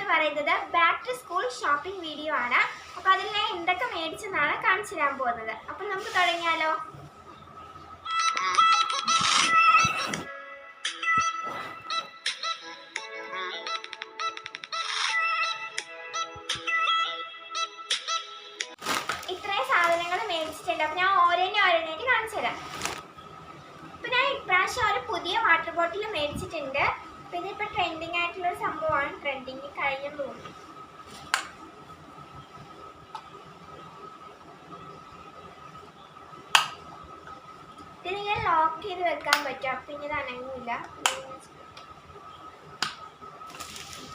എന്ന് പറയുന്നത് back to school shopping video ആണ്. അപ്പോൾ അതിൽ ഞാൻ എന്തൊക്കെ മേടിച്ചെന്നാണ് കാണിച്ചു തരാൻ പോകുന്നത്. അപ്പോൾ നമുക്ക് തുടങ്ങിയാലോ. ഇത്രയും സാധനങ്ങൾ മേടിച്ചിട്ടുണ്ട്. അപ്പോൾ ഞാൻ ഓരോന്നായിട്ട് കാണിച്ചു തരാം. അപ്പോൾ ഞാൻ ഇപ്രാവശ്യം ഒരു പുതിയ വാട്ടർ ബോട്ടിൽ മേടിച്ചിട്ടുണ്ട്. അപ്പോൾ ഇതിപ്പോൾ ട്രെൻഡിങ് ആയിട്ടുള്ളൊരു സംഭവമാണ്. ട്രെൻഡിങ് കഴിഞ്ഞെന്ന് തോന്നുന്നു. ഇതിനിങ്ങനെ ലോക്ക് ചെയ്ത് വെക്കാൻ പറ്റും. അപ്പം ഇനി ഇത് അനങ്ങില്ല.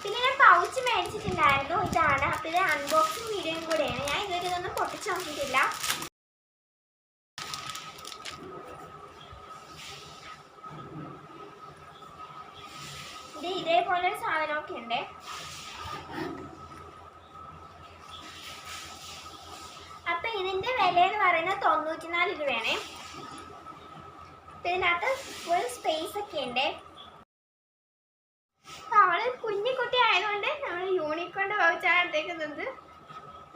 പിന്നെ ഞാൻ പൗച്ച് മേടിച്ചിട്ടുണ്ടായിരുന്നു. ഇതാണ്. അപ്പം ഇത് അൺബോക്സിങ് വീഡിയോയും കൂടെയാണ്. ഞാൻ ഇതുവരെ ഇതൊന്നും പൊട്ടിച്ച് നോക്കിയിട്ടില്ല. ഇത് ഇതേപോലെ ഒരു സാധനമൊക്കെ ഉണ്ട്. അപ്പം ഇതിൻ്റെ വില എന്ന് പറയുന്നത് 94 രൂപയാണ്. ഇതിനകത്ത് ഫുൾ സ്പേസ് ഒക്കെ ഉണ്ട്. അവള് കുഞ്ഞിക്കുട്ടി ആയതുകൊണ്ട് നമ്മൾ യൂണിക്കോണ്ട് വൗച്ചാണ് എടുത്തേക്കുന്നത്.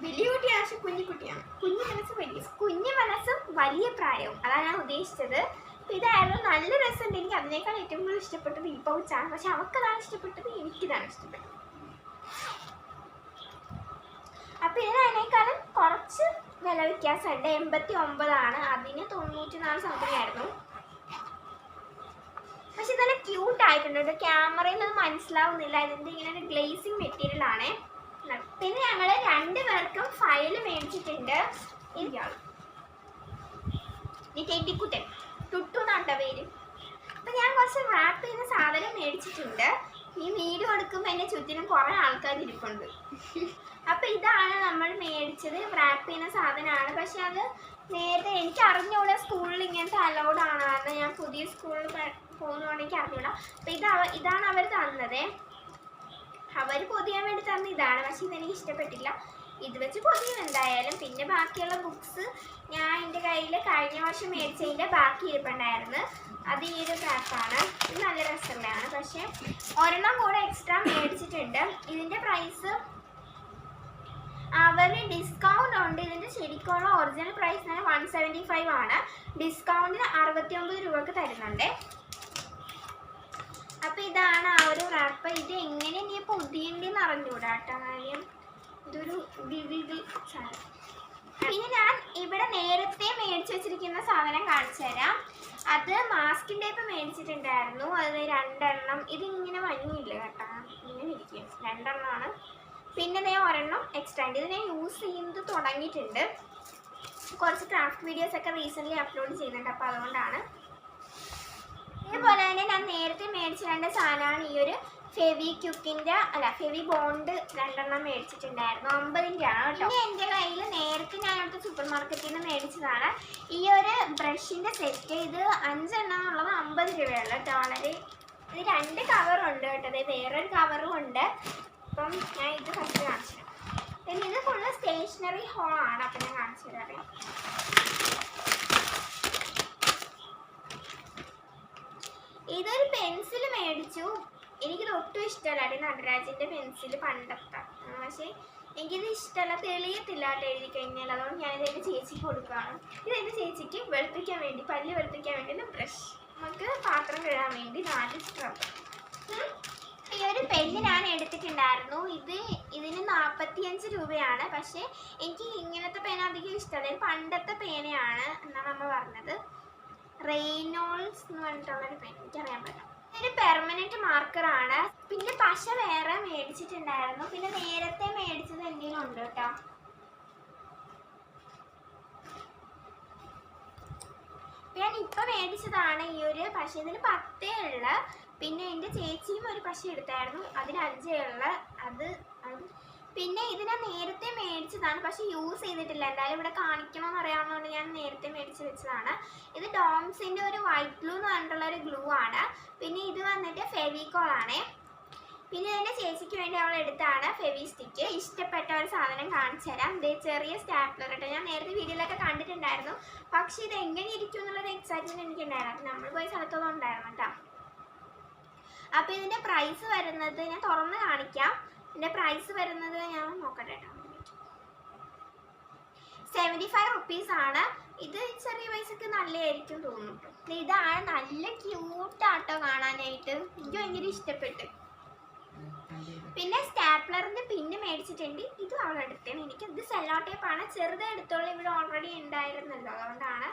വലിയ കുട്ടിയാണ്, പക്ഷെ കുഞ്ഞിക്കുട്ടിയാണ്. കുഞ്ഞു മനസ്സും വലിയ പ്രായവും, അതാണ് ഞാൻ ഉദ്ദേശിച്ചത്. അപ്പം ഇതായിരുന്നു. നല്ല രസമുണ്ട്. എനിക്ക് അതിനേക്കാൾ ഏറ്റവും കൂടുതൽ ഇഷ്ടപ്പെട്ടത് ഈ പൗച്ചാണ്. പക്ഷെ അവൾക്കതാണ് ഇഷ്ടപ്പെട്ടത്, എനിക്കിതാണ് ഇഷ്ടപ്പെട്ടത്. അപ്പം ഇതിനേക്കാളും കുറച്ച് വില വ്യത്യാസമുണ്ട്. 89 അതിന് 94 സംതിങ് ആയിരുന്നു. പക്ഷെ നല്ല ക്യൂട്ട് ആയിട്ടുണ്ട്. ക്യാമറയിൽ അത് മനസ്സിലാവുന്നില്ല. ഇതിൻ്റെ ഇങ്ങനെ ഒരു ഗ്ലേസിങ് മെറ്റീരിയൽ ആണ്. പിന്നെ ഞങ്ങൾ 2 പേർക്കും ഫയൽ മേടിച്ചിട്ടുണ്ട്. ടെഡിക്കുട്ടൻ ടുട്ടു എന്നാണ്ട പേര്. അപ്പം ഞാൻ കുറച്ച് റാപ്പ് ചെയ്യുന്ന സാധനം മേടിച്ചിട്ടുണ്ട്. ഈ വീഡിയോ എടുക്കുമ്പോൾ എൻ്റെ ചുറ്റിനും കുറേ ആൾക്കാർ ഇരിപ്പുണ്ട്. അപ്പം ഇതാണ് നമ്മൾ മേടിച്ചത്. റാപ്പ് ചെയ്യുന്ന സാധനമാണ്. പക്ഷെ അത് നേരത്തെ എനിക്ക് അറിഞ്ഞൂടാ സ്കൂളിൽ ഇങ്ങനത്തെ അലൗഡ് ആണെന്ന്. ഞാൻ പുതിയ സ്കൂളിൽ പോകുന്നതുകൊണ്ട് എനിക്ക് അറിഞ്ഞൂടാ. അപ്പം ഇതാണ് അവർ തന്നത്. അവർ പൊതിയാൻ വേണ്ടി തന്ന ഇതാണ്. പക്ഷെ ഇതെനിക്ക് ഇഷ്ടപ്പെട്ടില്ല. ഇത് വെച്ച് പൊതിയും എന്തായാലും. പിന്നെ ബാക്കിയുള്ള ബുക്സ് ഞാൻ എൻ്റെ കയ്യിൽ കഴിഞ്ഞ വർഷം മേടിച്ചതിൻ്റെ ബാക്കി ഇരിപ്പുണ്ടായിരുന്നു. അത് ഈ ഒരു പാക്കാണ്. ഇത് നല്ല രസമുള്ളതാണ്. പക്ഷേ ഒരെണ്ണം കൂടെ എക്സ്ട്രാ മേടിച്ചിട്ടുണ്ട്. ഇതിൻ്റെ പ്രൈസ് അവർ ഡിസ്കൗണ്ട് ഉണ്ട്. ഇതിൻ്റെ ശരിക്കുള്ള ഒറിജിനൽ പ്രൈസ് 175 ആണ്. ഡിസ്കൗണ്ടിന് 69 രൂപക്ക് തരുന്നുണ്ട്. അപ്പം ഇതാണ് ആ ഒരു റാപ്പ്. ഇത് എങ്ങനെ നീ പൊതിയേണ്ടെന്ന് അറിഞ്ഞൂടാ കേട്ടോ. കാര്യം ഇതൊരു സാധനം. പിന്നെ ഞാൻ ഇവിടെ നേരത്തെ മേടിച്ച് വെച്ചിരിക്കുന്ന സാധനം കാണിച്ചു തരാം. അത് മാസ്കിൻ ടേപ്പ് മേടിച്ചിട്ടുണ്ടായിരുന്നു. അത് 2 എണ്ണം. ഇതിങ്ങനെ വന്നില്ല കേട്ടോ, ഇങ്ങനെ ഇരിക്കും. 2 എണ്ണമാണ്. പിന്നെ ഞാൻ ഒരെണ്ണം എക്സ്ട്രാ ഉണ്ട്. ഇത് ഞാൻ യൂസ് ചെയ്യുന്നത് തുടങ്ങിയിട്ടുണ്ട്. കുറച്ച് ക്രാഫ്റ്റ് വീഡിയോസൊക്കെ റീസെൻ്റ്ലി അപ്ലോഡ് ചെയ്യുന്നുണ്ട്. അപ്പോൾ അതുകൊണ്ടാണ്. ഇതുപോലെ തന്നെ ഞാൻ നേരത്തെ മേടിച്ച 2 സാധനമാണ്. ഈ ഒരു ഫെവി ബോണ്ട് 2 എണ്ണം മേടിച്ചിട്ടുണ്ടായിരുന്നു. 50 ആണ് കേട്ടോ. പിന്നെ എൻ്റെ കയ്യിൽ നേരത്തെ ഞാൻ അടുത്ത സൂപ്പർ മാർക്കറ്റിൽ നിന്ന് മേടിച്ചതാണ് ഈ ഒരു ബ്രഷിൻ്റെ സെറ്റ്. ഇത് 5 എണ്ണം ഉള്ളത് 50 രൂപയുള്ള കേട്ടോ. വളരെ ഇത് 2 കവറുണ്ട് കേട്ടോ. അതായത് വേറൊരു കവറും ഉണ്ട്. അപ്പം ഞാൻ ഇത് ഫസ്റ്റ് കാണിച്ചു തരാം. പിന്നെ ഇത് ഫുള്ള് സ്റ്റേഷനറി ഹോളാണ്. അപ്പം ഞാൻ കാണിച്ചു തരാം. ഇതൊരു പെൻസിൽ മേടിച്ചു. എനിക്കിത് ഒട്ടും ഇഷ്ടമല്ല. നടരാജിൻ്റെ പെൻസിൽ പണ്ടത്തെ. പക്ഷേ എനിക്കിത് ഇഷ്ടമല്ല. തെളിയത്തില്ല കേട്ടോ എഴുതി കഴിഞ്ഞാൽ. അതുകൊണ്ട് ഞാനിത് എൻ്റെ ചേച്ചിക്ക് കൊടുക്കുകയാണ്. ഇത് എൻ്റെ ചേച്ചിക്ക് വെളുപ്പിക്കാൻ വേണ്ടി, പല്ല് വെളുപ്പിക്കാൻ വേണ്ടി ബ്രഷ്, നമുക്ക് പാത്രം കഴുകാൻ വേണ്ടി 4 സ്ക്രബ്. ഈ ഒരു പെന്ന് ഞാൻ എടുത്തിട്ടുണ്ടായിരുന്നു. ഇതിന് 45 രൂപയാണ്. പക്ഷേ എനിക്ക് ഇങ്ങനത്തെ പേന അധികം ഇഷ്ടമല്ല. ഇത് പണ്ടത്തെ പേനയാണ് എന്നാണ് അമ്മ പറഞ്ഞത്. റെയ്നോൾഡ്സ് എന്ന് പറഞ്ഞിട്ടുള്ളൊരു പേന. എനിക്കറിയാൻ പറ്റും. ഇതൊരു പെർമനൻറ്റ് മാർക്കറാണ്. പിന്നെ പശ വേറെ മേടിച്ചിട്ടുണ്ടായിരുന്നു. പിന്നെ നേരത്തെ മേടിച്ചത് എന്തെങ്കിലും ഉണ്ട് കേട്ടോ. ഞാൻ ഇപ്പം മേടിച്ചതാണ് ഈ ഒരു പശ. ഇതിന് 10 ഉള്ള. പിന്നെ എൻ്റെ ചേച്ചിയും ഒരു പശ എടുത്തായിരുന്നു. അതിന് 5 ഉള്ള. പിന്നെ ഇത് ഞാൻ നേരത്തെ മേടിച്ചതാണ്. പക്ഷെ യൂസ് ചെയ്തിട്ടില്ല. എന്തായാലും ഇവിടെ കാണിക്കണമെന്ന് അറിയാവുന്നതുകൊണ്ട് ഞാൻ നേരത്തെ മേടിച്ച് വെച്ചതാണ്. ഇത് ഡോംസിൻ്റെ ഒരു വൈറ്റ് ഗ്ലൂ എന്ന് പറഞ്ഞിട്ടുള്ള ഒരു ഗ്ലൂ ആണ്. പിന്നെ ഇത് വന്നിട്ട് ഫെവിക്കോൾ ആണ്. പിന്നെ എൻ്റെ ചേച്ചിക്ക് വേണ്ടി അവൾ എടുത്താണ് ഫെവി സ്റ്റിക്ക്. ഇഷ്ടപ്പെട്ട ഒരു സാധനം കാണിച്ചു തരാം. ഇതേ ചെറിയ സ്റ്റാപ്ലർ കേട്ടോ. ഞാൻ നേരത്തെ വീഡിയോയിലൊക്കെ കണ്ടിട്ടുണ്ടായിരുന്നു. പക്ഷെ ഇത് എങ്ങനെ ഇരിക്കും എന്നുള്ളൊരു എക്സൈറ്റ്മെൻറ്റ് എനിക്കുണ്ടായിരുന്നു. നമ്മൾ പോയ സ്ഥലത്തൊന്നും ഉണ്ടായിരുന്നു കേട്ടോ. അപ്പോൾ ഇതിൻ്റെ പ്രൈസ് വരുന്നത് ഞാൻ തുറന്ന് കാണിക്കാം. ഇതിൻ്റെ പ്രൈസ് വരുന്നത് ഞാൻ നോക്കട്ടെ കേട്ടോ. 75 റുപ്പീസ് ആണ്. ഇത് ചെറിയ പൈസക്ക് നല്ലതായിരിക്കും തോന്നുന്നു. ഇതാണ് നല്ല ക്യൂട്ടാട്ടോ കാണാനായിട്ട്. എനിക്ക് ഭയങ്കര ഇഷ്ടപ്പെട്ടു. പിന്നെ സ്റ്റാപ്ലറിന്റെ പിന്ന് മേടിച്ചിട്ടുണ്ട്. ഇതും അവളെടുത്തേണ്. എനിക്ക് ഇത് സെല്ലോ ടേപ്പാണ്. ചെറുത് എടുത്തോളം ഇവിടെ ഓൾറെഡി ഉണ്ടായിരുന്നല്ലോ, അതുകൊണ്ടാണ്.